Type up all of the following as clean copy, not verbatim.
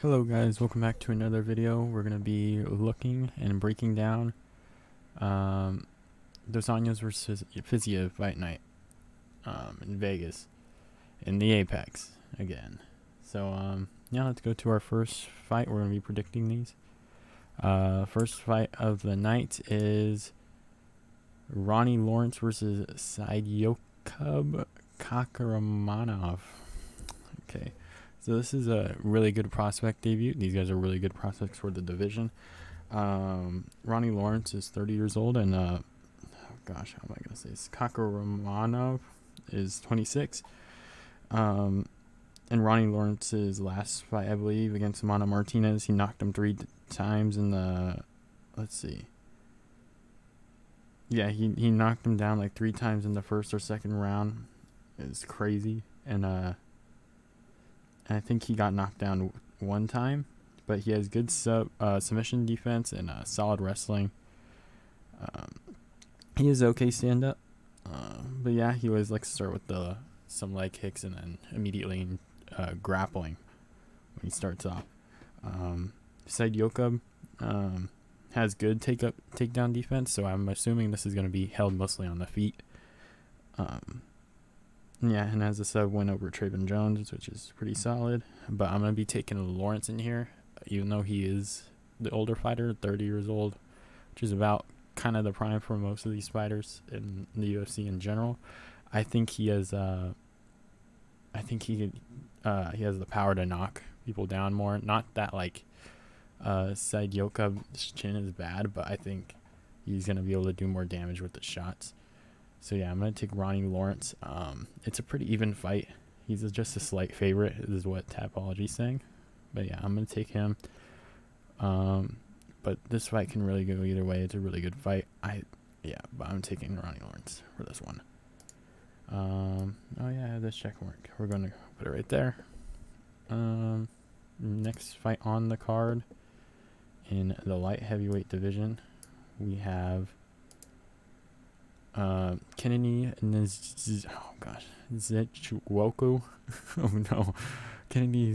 Hello guys, welcome back to another video. We're going to be looking and breaking down Dos Anjos versus Fiziev fight night in Vegas in the Apex again. So yeah, let's go to our first fight. We're going to be predicting these. First fight of the night is Ronnie Lawrence versus Saiyokub Kakhramanov. Okay. So this is a really good prospect debut. These guys are really good prospects for the division. Ronnie Lawrence is 30 years old, and how am I gonna say this? Kakhramanov is 26. And Ronnie Lawrence's last fight, I believe, against Mana Martinez, he knocked him three times in the. Let's see. Yeah, he knocked him down like three times in the first or second round. It's crazy, and I think he got knocked down one time, but he has good submission defense and solid wrestling. He is okay stand up, but yeah, he always likes to start with some leg kicks and then immediately grappling when he starts off. Saiyokub has good takedown defense, so I'm assuming this is going to be held mostly on the feet. Yeah, and has a sub win over Tresean Jones, which is pretty solid. But I'm going to be taking Lawrence in here, even though he is the older fighter, 30 years old, which is about kind of the prime for most of these fighters in the UFC in general. I think he has he has the power to knock people down more. Not that Saiyokub's chin is bad, but I think he's going to be able to do more damage with the shots. So yeah, I'm going to take Ronnie Lawrence. It's a pretty even fight. He's just a slight favorite, is what Tapology's saying. But yeah, I'm going to take him. But this fight can really go either way. It's a really good fight. But I'm taking Ronnie Lawrence for this one. Oh yeah, I have this check mark. We're going to put it right there. Next fight on the card in the light heavyweight division, we have Kennedy Nzechuwku. Oh no, Kennedy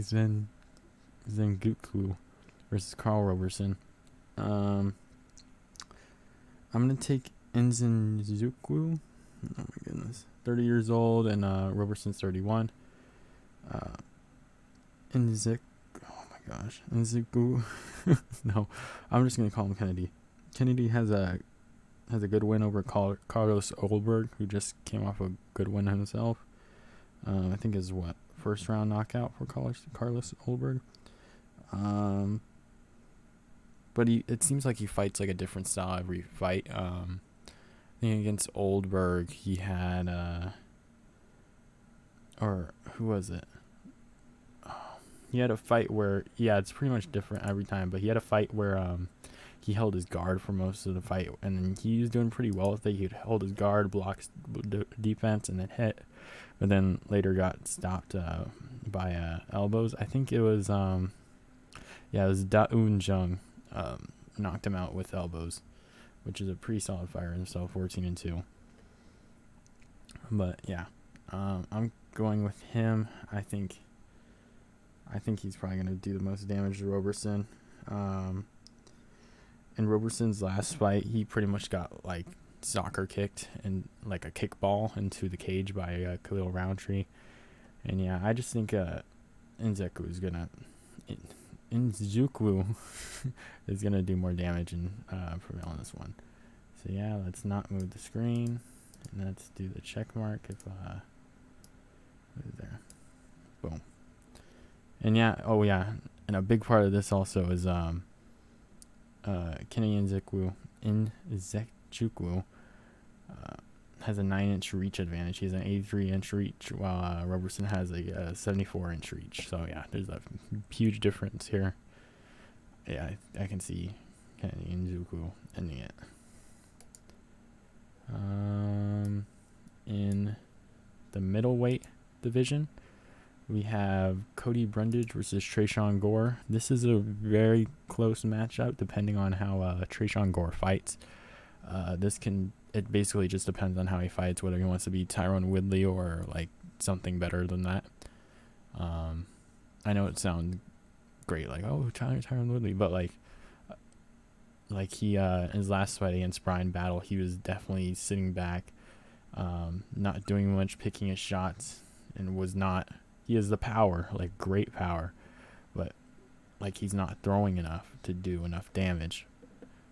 Nzechuwku versus Karl Roberson. I'm gonna take Nzechuwku. Oh my goodness, 30 years old, and Roberson's 31. Oh my gosh, Nzechuwku. No, I'm just gonna call him Kennedy. Kennedy has a good win over Carlos Olberg, who just came off a good win himself. I think is first round knockout for Carlos Olberg. But it seems like he fights like a different style every fight. I think against Olberg he had or who was it? He had a fight where it's pretty much different every time, but he had a fight where he held his guard for most of the fight, and then he was doing pretty well with it. He'd hold his guard, block defense, and then hit, but then later got stopped by elbows. I think it was Da Eun Jung knocked him out with elbows, which is a pretty solid fighter himself, 14-2. But yeah, I'm going with him. I think he's probably going to do the most damage to Roberson. In Roberson's last fight, he pretty much got like soccer kicked and like a kickball into the cage by Khalil Roundtree. And yeah, I just think Nzechuwku is gonna do more damage and prevail on this one. So yeah, let's not move the screen, and let's do the check mark if what is there. Boom. And yeah, and a big part of this also is Kenny Nzechuwku has a 9-inch reach advantage. He has an 83-inch reach, while Roberson has a 74-inch reach. So yeah, there's a huge difference here. Yeah, I can see Kenny Nzechuwku ending it. In the middleweight division, we have Cody Brundage versus Tresean Gore. This is a very close matchup depending on how Tresean Gore fights. It basically just depends on how he fights, whether he wants to be Tyrone Woodley or like something better than that. I know it sounds great, like, oh, Tyron Woodley, but like he in his last fight against Brian Battle, he was definitely sitting back, not doing much, picking his shots, and was not. He has the power, like great power, but like he's not throwing enough to do enough damage.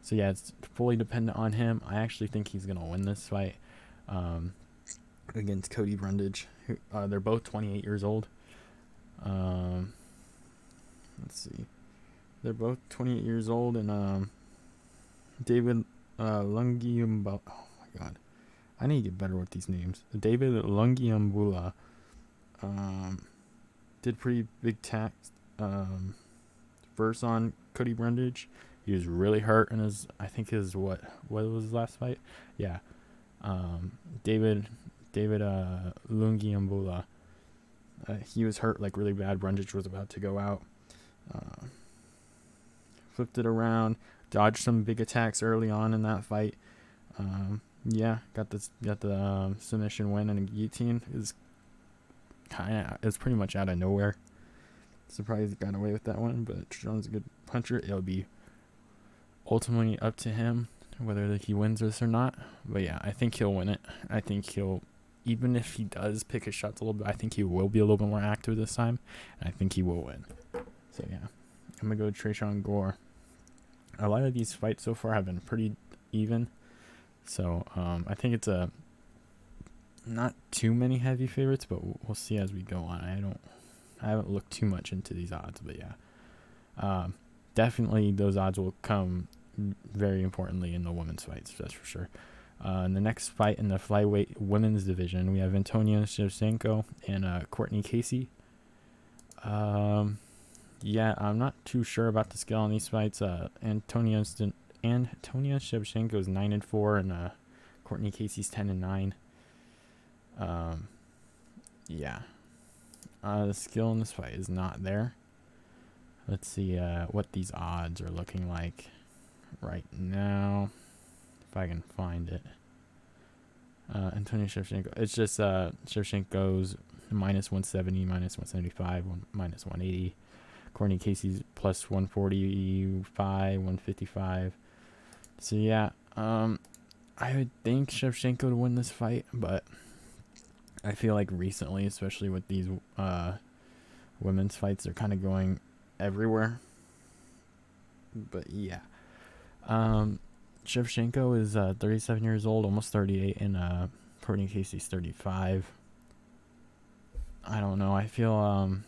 So yeah, it's fully dependent on him. I actually think he's gonna win this fight against Cody Brundage. They're both 28 years old. Let's see, they're both 28 years old, and David Lungiambula. Oh my god, I need to get better with these names. David Lungiambula did pretty big tax first on Cody Brundage. He was really hurt in his, I think his what was his last fight? Yeah. David Lungiambula. He was hurt like really bad. Brundage was about to go out. Flipped it around, dodged some big attacks early on in that fight. Yeah, got the submission win and a guillotine. It's pretty much out of nowhere. Surprised he got away with that one, but Tresean's a good puncher. It'll be ultimately up to him whether he wins this or not. But yeah, I think he'll win it. I think he'll, even if he does pick his shots a little bit, I think he will be a little bit more active this time, and I think he will win. So yeah, I'm gonna go Tresean Gore. A lot of these fights so far have been pretty even, so I think it's not too many heavy favorites, but we'll see as we go on. I haven't looked too much into these odds, but yeah, definitely those odds will come very importantly in the women's fights, that's for sure. In the next fight in the flyweight women's division, we have Antonina Shevchenko and Courtney Casey. Yeah, I'm not too sure about the skill on these fights. Antonina Shevchenko is 9-4, and Courtney Casey's 10-9. Yeah, the skill in this fight is not there. Let's see what these odds are looking like right now, if I can find it. Antonina Shevchenko. It's just Shevchenko's -170, -175, -180. Courtney Casey's +145, 155. So yeah, I would think Shevchenko to win this fight, but I feel like recently, especially with these women's fights, they're kind of going everywhere. But yeah, Shevchenko is 37 years old, almost 38, and Courtney Casey's 35. I don't know. I feel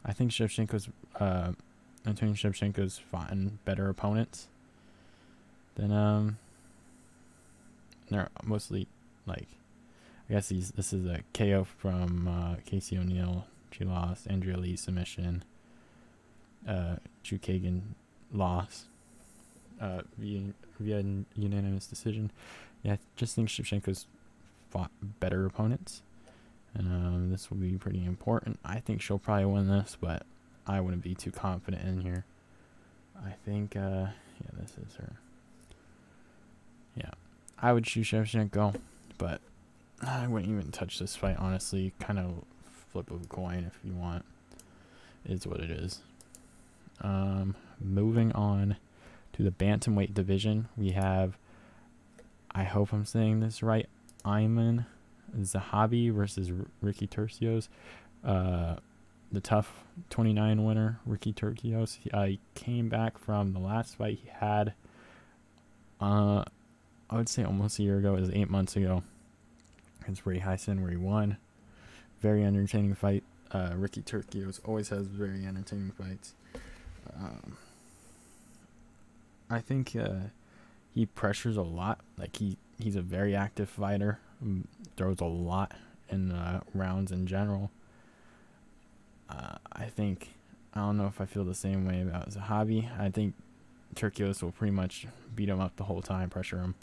I think Antonina Shevchenko's fought better opponents than they're mostly like, I guess this is a KO from Casey O'Neill. She lost. Andrea Lee submission. Chukagan lost via unanimous decision. Yeah, I just think Shevchenko's fought better opponents, and this will be pretty important. I think she'll probably win this, but I wouldn't be too confident in here. I think, yeah, this is her. Yeah, I would choose Shevchenko, but I wouldn't even touch this fight, honestly. Kind of flip of a coin if you want. It's what it is. Moving on to the bantamweight division, we have, I hope I'm saying this right, Aiemann Zahabi versus Ricky Turcios. The TUF 29 winner, Ricky Turcios. He came back from the last fight he had, I would say almost a year ago. It was 8 months ago. It's Ray Hyson where he won. Very entertaining fight. Ricky Turcios always has very entertaining fights. I think he pressures a lot. Like he's a very active fighter. Throws a lot in rounds in general. I don't know if I feel the same way about Zahabi. I think Turcios will pretty much beat him up the whole time, pressure him,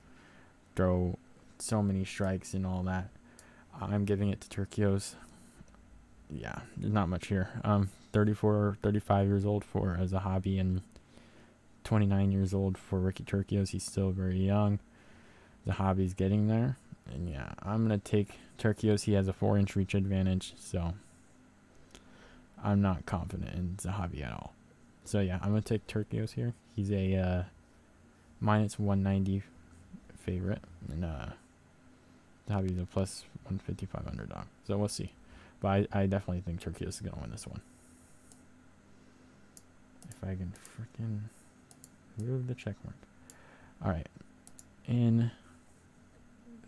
throw so many strikes and all that. I'm giving it to Turcios. Yeah, there's not much here. 34, 35 years old for Zahabi and 29 years old for Ricky Turcios. He's still very young. Zahabi's getting there. And yeah, I'm going to take Turcios. He has a 4-inch reach advantage, so I'm not confident in Zahabi at all. So yeah, I'm gonna take Turcios here. He's a minus 190 favorite, and Zahabi's a plus 155 underdog. So we'll see. But I definitely think Turcios is gonna win this one. If I can freaking remove the check mark. All right, in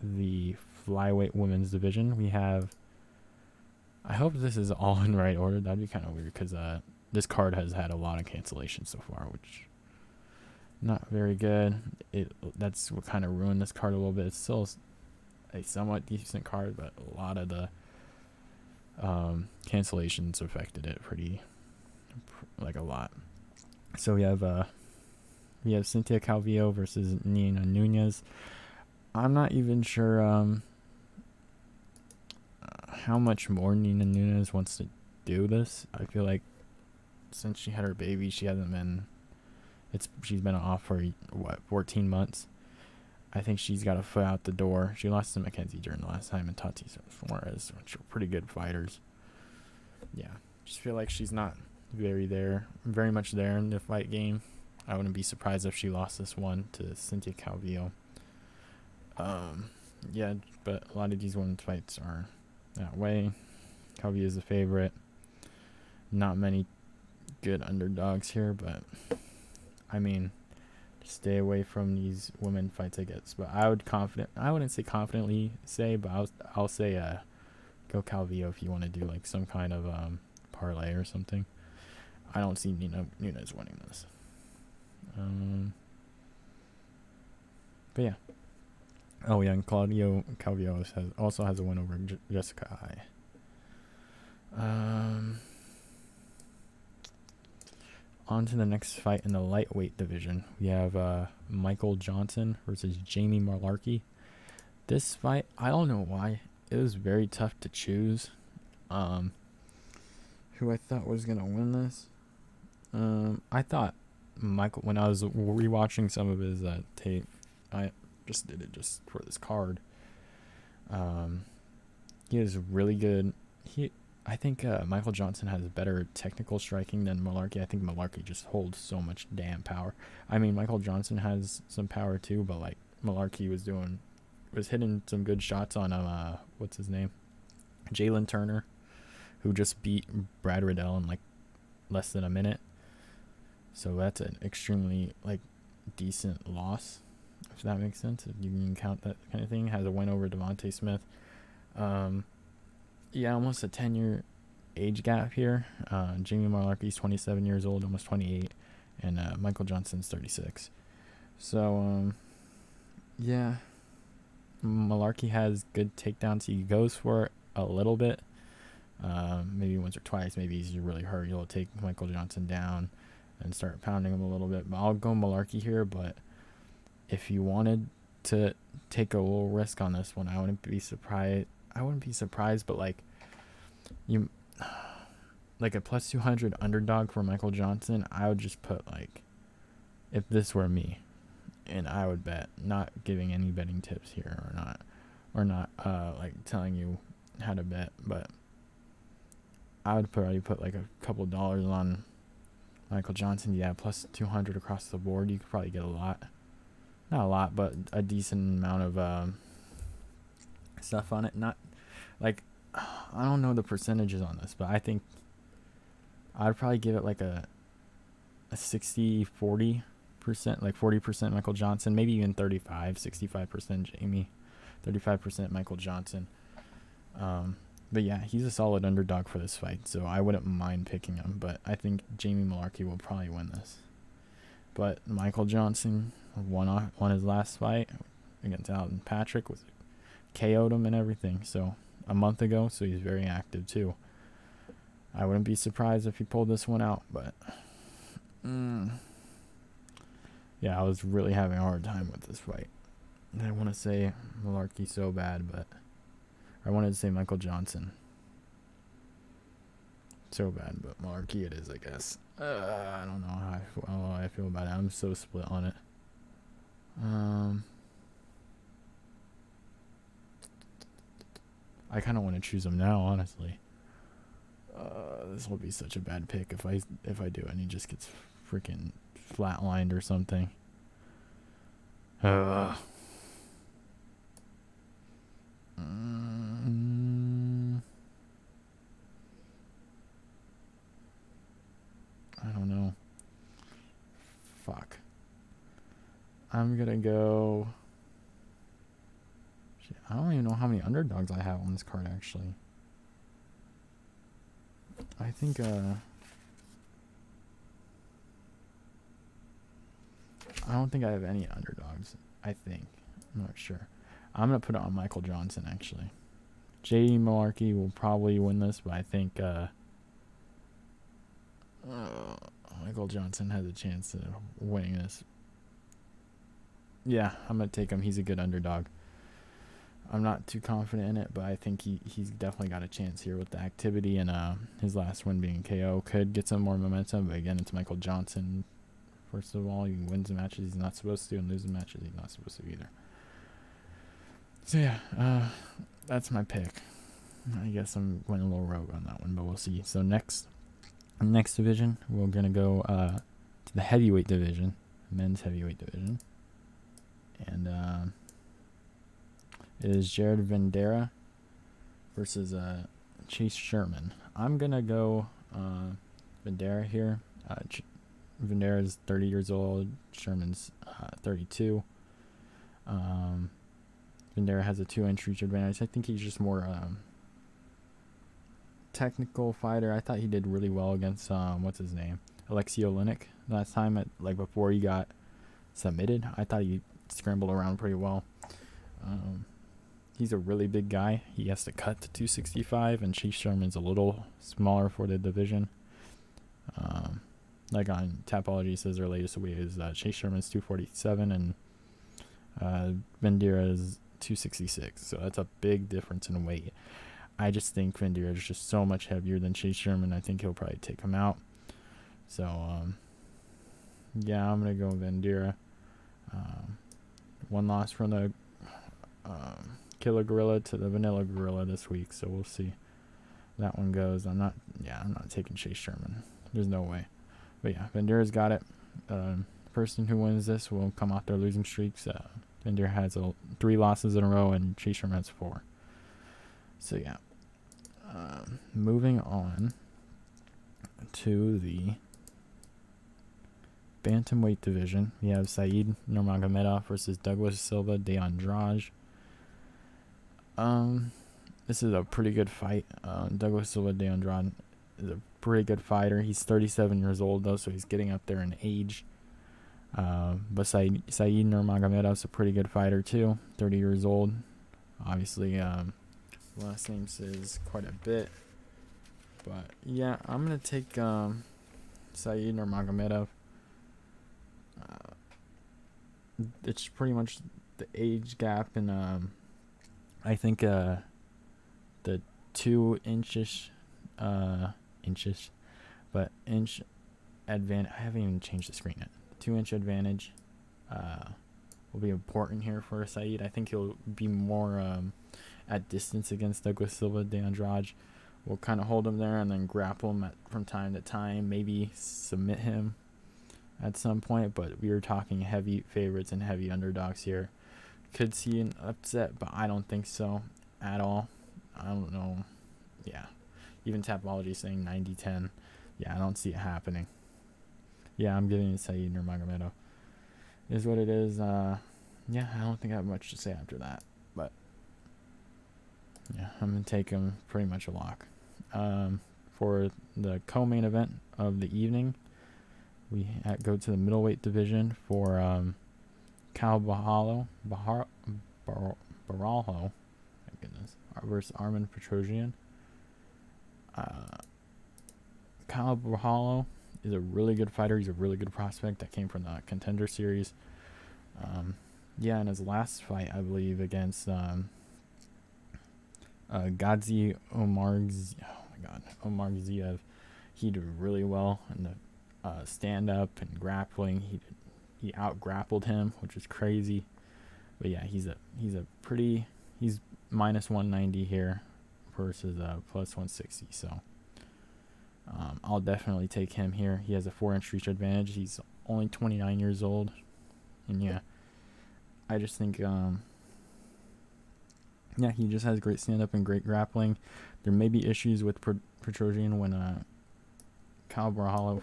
the flyweight women's division, we have. I hope this is all in right order. That'd be kind of weird because this card has had a lot of cancellations so far, which not very good. That's what kind of ruined this card a little bit. It's still a somewhat decent card, but a lot of the cancellations affected it like a lot. So we have Cynthia Calvillo versus Nina Nunes. I'm not even sure how much more Nina Nunes wants to do this. I feel like since she had her baby, she's been off for 14 months. I think she's got a foot out the door. She lost to Mackenzie Dern the last time and Tati Flores, which are pretty good fighters. Yeah, just feel like she's not very much there in the fight game. I wouldn't be surprised if she lost this one to Cynthia Calvillo. Yeah, but a lot of these women's fights are that way. Calvillo is a favorite. Not many good underdogs here, but I mean, stay away from these women fights, I guess. But I wouldn't say confidently say, but I'll say go Calvillo if you want to do like some kind of parlay or something. I don't see Nina Nunes winning this. But yeah. Oh yeah, and Calvillo also has a win over Jessica Eye. On to the next fight in the lightweight division. We have Michael Johnson versus Jamie Mullarkey. This fight, I don't know why, it was very tough to choose who I thought was going to win this. I thought Michael, when I was rewatching some of his tape, I just did it just for this card. He is really good. I think Michael Johnson has better technical striking than Mullarkey. I think Mullarkey just holds so much damn power. I mean, Michael Johnson has some power too, but like Mullarkey was hitting some good shots on what's his name, Jalen Turner, who just beat Brad Riddell in like less than a minute. So that's an extremely like decent loss, if that makes sense. If you can count that kind of thing. Has a win over Devontae Smith. Yeah, almost a 10-year age gap here. Jamie Mullarkey's 27 years old, almost 28, and Michael Johnson's 36. So, yeah, Mullarkey has good takedowns. He goes for it a little bit, maybe once or twice. Maybe he's really hurt. He'll take Michael Johnson down and start pounding him a little bit. But I'll go Mullarkey here. But if you wanted to take a little risk on this one, I wouldn't be surprised, but like a plus 200 underdog for Michael Johnson, I would just put like, if this were me, and I would bet, not giving any betting tips here or not like telling you how to bet, but I would probably put like a couple dollars on Michael Johnson. Yeah, plus 200 across the board. You could probably get not a lot, but a decent amount of stuff on it. Not like, I don't know the percentages on this, but I think I'd probably give it like a 60-40%, like 40% Michael Johnson, maybe even 65% Jamie, 35% Michael Johnson. But yeah, he's a solid underdog for this fight, so I wouldn't mind picking him, but I think Jamie Mullarkey will probably win this. But Michael Johnson won his last fight against Alan Patrick, KO'd him and everything, so a month ago, so he's very active too. I wouldn't be surprised if he pulled this one out, but yeah, I was really having a hard time with this fight. I want to say Mullarkey so bad, but I wanted to say Michael Johnson so bad, but Mullarkey it is, I guess. I don't know how I feel about it. I'm so split on it. I kind of want to choose him now, honestly. This will be such a bad pick if I do and he just gets freaking flatlined or something. I don't know. Fuck. I'm gonna go. Shit, I don't even know how many underdogs I have on this card actually. I think I don't think I have any underdogs. I think. I'm not sure. I'm going to put it on Michael Johnson, actually. J.D. Mullarkey will probably win this, but I think Michael Johnson has a chance of winning this. Yeah, I'm going to take him. He's a good underdog. I'm not too confident in it, but I think he's definitely got a chance here with the activity, and his last win being KO could get some more momentum, but again, it's Michael Johnson. First of all, he wins the matches he's not supposed to, and loses the matches he's not supposed to either. So yeah, that's my pick. I guess I'm going a little rogue on that one, but we'll see. So next division, we're going to go to the heavyweight division, men's heavyweight division. And it is Jared Vanderaa versus Chase Sherman. I'm going to go Vanderaa here. Vanderaa is 30 years old. Sherman's 32. Vanderaa has a 2-inch reach advantage. I think he's just more technical fighter. I thought he did really well against what's his name, Alexei Oleinik last time before he got submitted. I thought he scrambled around pretty well. He's a really big guy. He has to cut to 265, and Chase Sherman's a little smaller for the division. Like on Tapology says, their latest weight is Chase Sherman's 247 and Vanderaa is 266. So that's a big difference in weight. I just think Vanderaa is just so much heavier than Chase Sherman. I think he'll probably take him out. So yeah, I'm gonna go Vanderaa. One loss from the Killer Gorilla to the Vanilla Gorilla this week, so we'll see that one goes. I'm not taking Chase Sherman. There's no way. But yeah, Vandeera's got it. Person who wins this will come off their losing streaks. Vanderaa has 3 losses in a row, and Chase Sherman has 4. So yeah. Moving on to the bantamweight division, we have Said Nurmagomedov versus Douglas Silva de Andrade. This is a pretty good fight. Douglas Silva de Andrade is a pretty good fighter. He's 37 years old though, so he's getting up there in age. But Said Nurmagomedov is a pretty good fighter too. 30 years old. Obviously, last name says quite a bit. But yeah, I'm gonna take Said Nurmagomedov. It's pretty much the age gap, and I think the 2 inches, but inch advantage. I haven't even changed the screen yet. 2-inch advantage will be important here for Said. I think he'll be more at distance against Douglas Silva de Andrade. We'll kind of hold him there and then grapple him from time to time, maybe submit him at some point, but we were talking heavy favorites and heavy underdogs here. Could see an upset, but I don't think so at all. I don't know. Yeah. Even Tapology saying 90-10. Yeah, I don't see it happening. Yeah, I'm giving it Said Nurmagomedov. Is what it is. Yeah, I don't think I have much to say after that. But yeah, I'm going to take him pretty much a lock. For the co-main event of the evening, we go to the middleweight division for Calvillo, Borralho, my goodness, versus Armen Tresean. Calvillo is a really good fighter. He's a really good prospect that came from the Contender Series. Yeah, in his last fight, I believe, against Gadzi Omargziev, he did really well in the stand-up and grappling. He out-grappled him, which is crazy. But yeah, he's minus 190 here versus plus 160. So I'll definitely take him here. He has a 4-inch reach advantage. He's only 29 years old. And yeah, I just think, yeah, he just has great stand-up and great grappling. There may be issues with Tresean when Borralho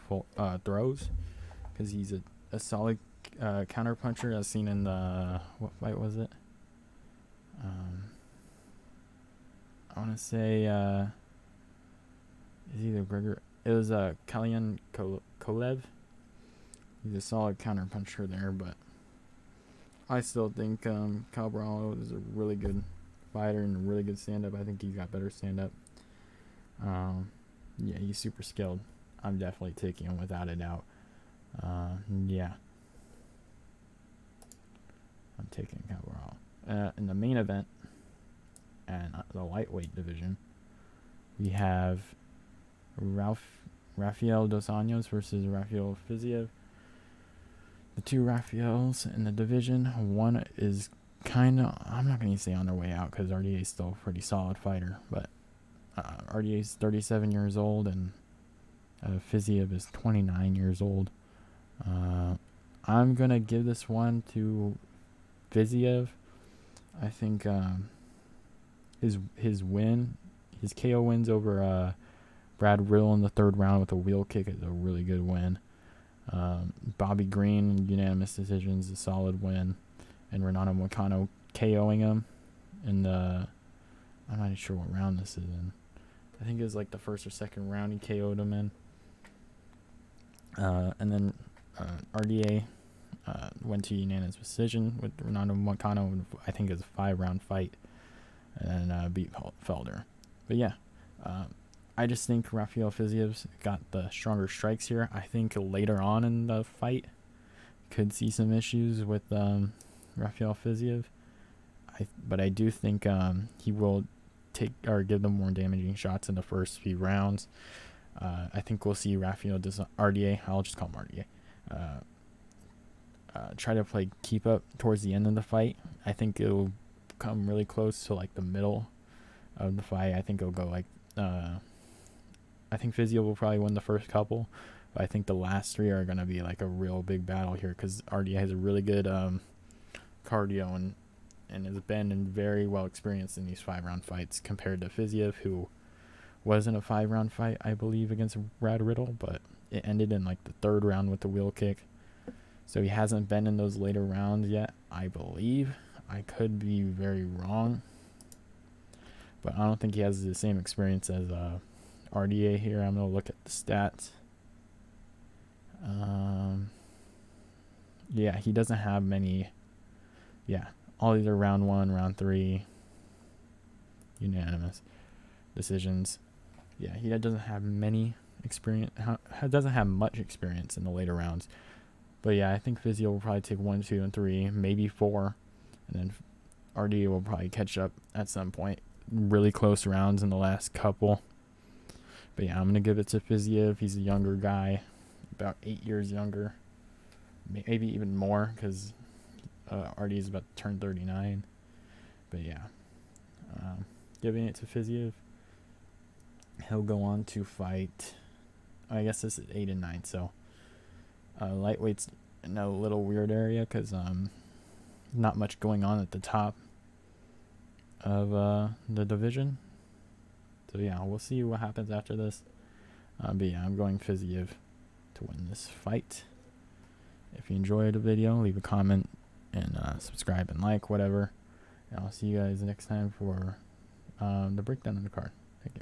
throws, because he's a solid counter puncher, as seen in the, what fight was it? I want to say is either Gregor. It was Kalyan Kolev. He's a solid counter puncher there, but I still think Borralho is a really good fighter and a really good stand-up. I think he's got better stand-up. Yeah, he's super skilled. I'm definitely taking him without a doubt. Yeah. I'm taking Borralho. In the main event, and the lightweight division, we have Rafael dos Anjos versus Rafael Fiziev. The two Rafaels in the division. One is kind of, I'm not going to say on their way out, because RDA is still a pretty solid fighter, but RDA is 37 years old, and Fiziev is 29 years old. I'm going to give this one to Fiziev. I think his win, his KO wins over Brad Riddle in the 3rd round with a wheel kick is a really good win. Bobby Green, unanimous decisions, a solid win. And Renato Moicano KOing him in the, I'm not sure what round this is in. I think it was like the 1st or 2nd round he KO'd him in. And then RDA went to unanimous decision with Renato Moicano. I think it was a 5-round fight, and beat Felder. But yeah, I just think Rafael Fiziev's got the stronger strikes here. I think later on in the fight could see some issues with Rafael Fiziev. But I do think he will take or give them more damaging shots in the first few rounds. I think we'll see Rafael RDA. I'll just call him RDA. Try to play keep up towards the end of the fight. I think it'll come really close to like the middle of the fight. I think it'll go like I think Fiziev will probably win the first couple, but I think the last 3 are gonna be like a real big battle here, because RDA has a really good cardio and has been very well experienced in these 5-round fights compared to Fiziev, who was in a 5-round fight, I believe, against Brad Riddle, but it ended in like the 3rd round with the wheel kick. So he hasn't been in those later rounds yet, I believe. I could be very wrong, but I don't think he has the same experience as RDA here. I'm going to look at the stats. Yeah, he doesn't have many. Yeah, all these are round 1, round 3, unanimous decisions. Yeah, he doesn't have many experience. Doesn't have much experience in the later rounds. But yeah, I think Fiziev will probably take 1, 2, and 3, maybe 4, and then RDA will probably catch up at some point. Really close rounds in the last couple. But yeah, I'm gonna give it to Fiziev. He's a younger guy, about 8 years younger, maybe even more, because RDA is about to turn 39. But yeah, giving it to Fiziev. He'll go on to fight. I guess this is 8 and 9, so. Lightweight's in a little weird area because not much going on at the top of the division. So yeah, we'll see what happens after this. But yeah, I'm going Fiziev to win this fight. If you enjoyed the video, leave a comment and subscribe and like, whatever. And I'll see you guys next time for the breakdown of the card.